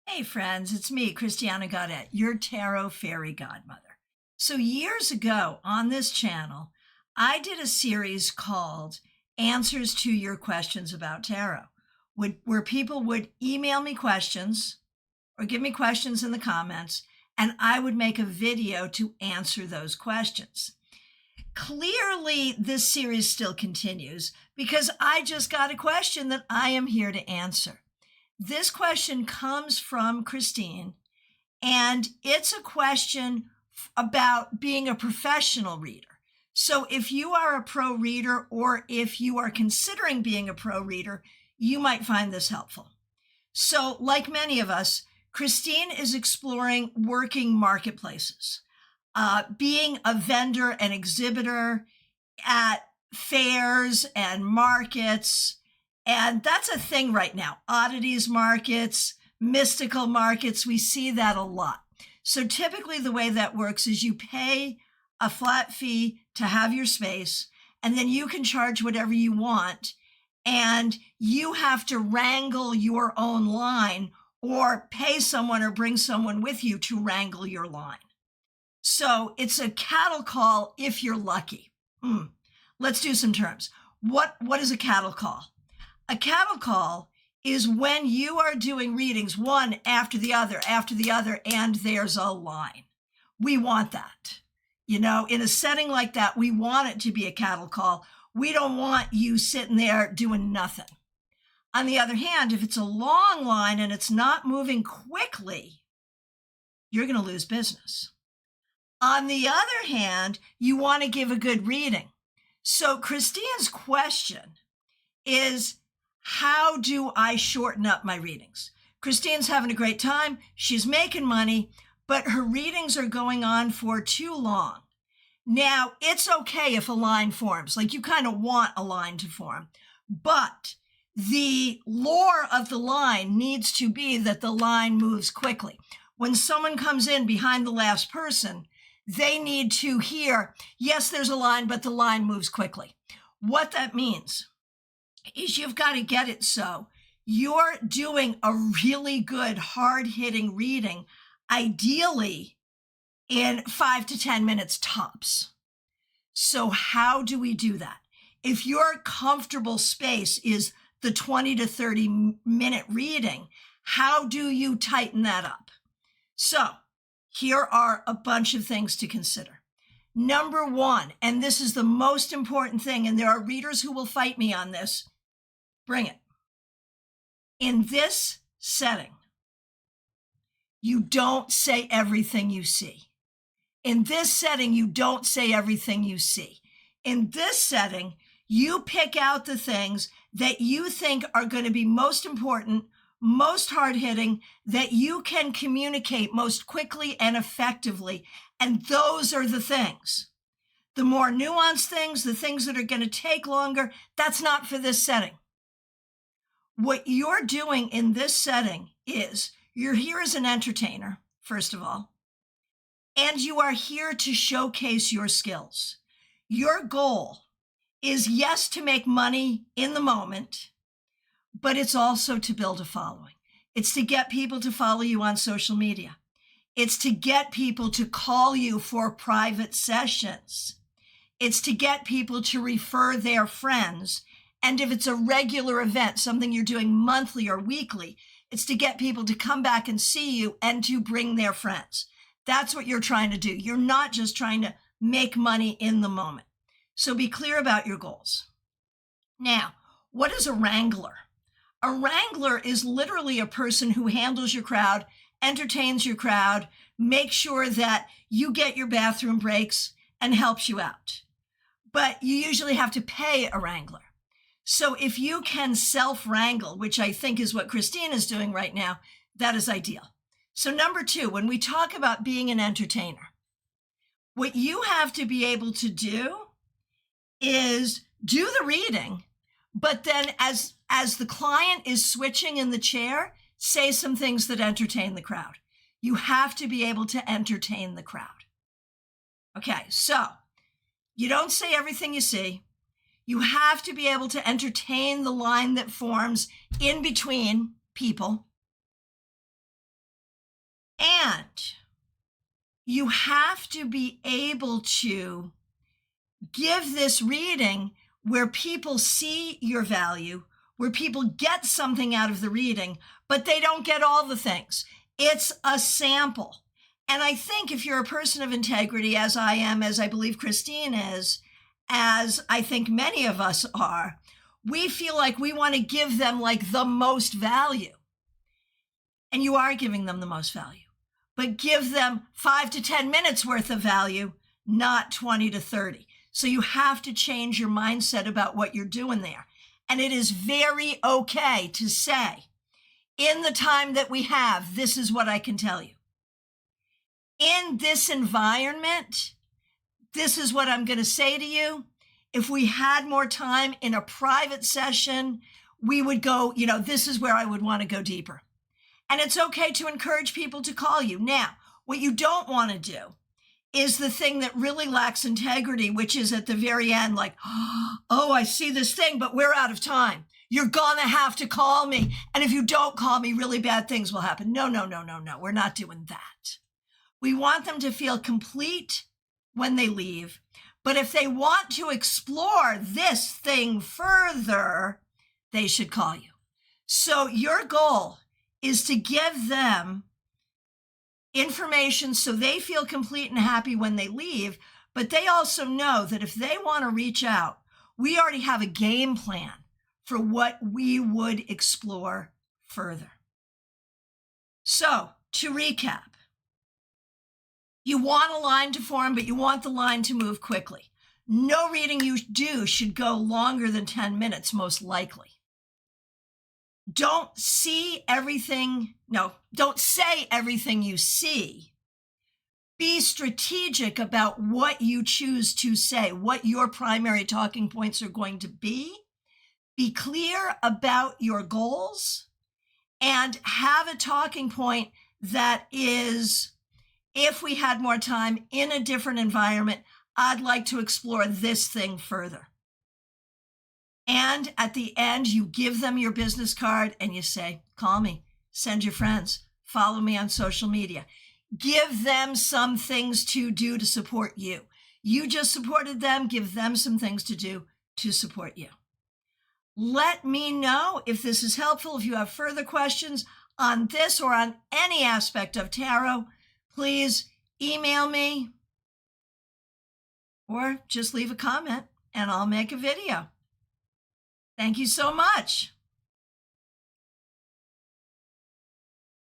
Hey friends, it's me, Christiana Gaudet, your tarot fairy godmother. So years ago on this channel, I did a series called Answers to Your Questions About Tarot, where people would email me questions or give me questions in the comments, and I would make a video to answer those questions. Clearly, this series still continues because I just got a question that I am here to answer. This question comes from Christine, and it's a question about being a professional reader. So if you are a pro reader or if you are considering being a pro reader, you might find this helpful. So like many of us, Christine is exploring working marketplaces, being a vendor and exhibitor at fairs and markets. And that's a thing right now. Oddities markets, mystical markets, we see that a lot. So typically the way that works is you pay a flat fee to have your space, and then you can charge whatever you want, and you have to wrangle your own line or pay someone or bring someone with you to wrangle your line. So it's a cattle call if you're lucky. Let's do some terms. What is a cattle call? A cattle call is when you are doing readings one after the other, and there's a line. We want that. In a setting like that, we want it to be a cattle call. We don't want you sitting there doing nothing. On the other hand, if it's a long line and it's not moving quickly, you're going to lose business. On the other hand, you want to give a good reading. So Christine's question is, how do I shorten up my readings? Christine's having a great time. She's making money, but her readings are going on for too long. Now, it's okay if a line forms, like you kind of want a line to form, but the lore of the line needs to be that the line moves quickly. When someone comes in behind the last person, they need to hear, yes, there's a line, but the line moves quickly. What that means is you've got to get it so you're doing a really good, hard-hitting reading, ideally in 5 to 10 minutes tops. So how do we do that? If your comfortable space is the 20 to 30-minute reading, how do you tighten that up? So here are a bunch of things to consider. Number one, and this is the most important thing, and there are readers who will fight me on this, bring it. In this setting, you don't say everything you see. In this setting, you don't say everything you see. In this setting, you pick out the things that you think are going to be most important, most hard-hitting, that you can communicate most quickly and effectively, and those are the things. The more nuanced things, the things that are going to take longer, that's not for this setting. What you're doing in this setting is you're here as an entertainer, first of all, and you are here to showcase your skills. Your goal is, yes, to make money in the moment, but it's also to build a following. It's to get people to follow you on social media. It's to get people to call you for private sessions. It's to get people to refer their friends. And if it's a regular event, something you're doing monthly or weekly, it's to get people to come back and see you and to bring their friends. That's what you're trying to do. You're not just trying to make money in the moment. So be clear about your goals. Now, what is a wrangler? A wrangler is literally a person who handles your crowd, entertains your crowd, makes sure that you get your bathroom breaks, and helps you out. But you usually have to pay a wrangler. So if you can self-wrangle, which I think is what Christine is doing right now, that is ideal. So number two, when we talk about being an entertainer, what you have to be able to do is do the reading, but then as the client is switching in the chair, say some things that entertain the crowd. You have to be able to entertain the crowd. Okay, so you don't say everything you see. You have to be able to entertain the line that forms in between people. you have to be able to give this reading where people see your value, where people get something out of the reading, but they don't get all the things. It's a sample. And I think if you're a person of integrity, as I am, as I believe Christine is, as I think many of us are, we feel like we want to give them like the most value. And you are giving them the most value, but give them 5 to 10 minutes worth of value, not 20 to 30. So you have to change your mindset about what you're doing there. And it is very okay to say, in the time that we have, this is what I can tell you. In this environment, this is what I'm going to say to you. If we had more time in a private session, we would go, this is where I would want to go deeper. And it's okay to encourage people to call you. Now, what you don't want to do is the thing that really lacks integrity, which is at the very end, like, oh, I see this thing, but we're out of time. You're going to have to call me. And if you don't call me, really bad things will happen. No. We're not doing that. We want them to feel complete when they leave. But if they want to explore this thing further, they should call you. So your goal is to give them information so they feel complete and happy when they leave, but they also know that if they want to reach out, we already have a game plan for what we would explore further. So, to recap, you want a line to form, but you want the line to move quickly. No reading you do should go longer than 10 minutes, most likely. Don't say everything you see. Be strategic about what you choose to say, what your primary talking points are going to be. Be clear about your goals and have a talking point that is, if we had more time in a different environment, I'd like to explore this thing further. And at the end, you give them your business card and you say, call me, send your friends, follow me on social media. Give them some things to do to support you. You just supported them, give them some things to do to support you. Let me know if this is helpful. If you have further questions on this or on any aspect of tarot, please email me or just leave a comment and I'll make a video. Thank you so much.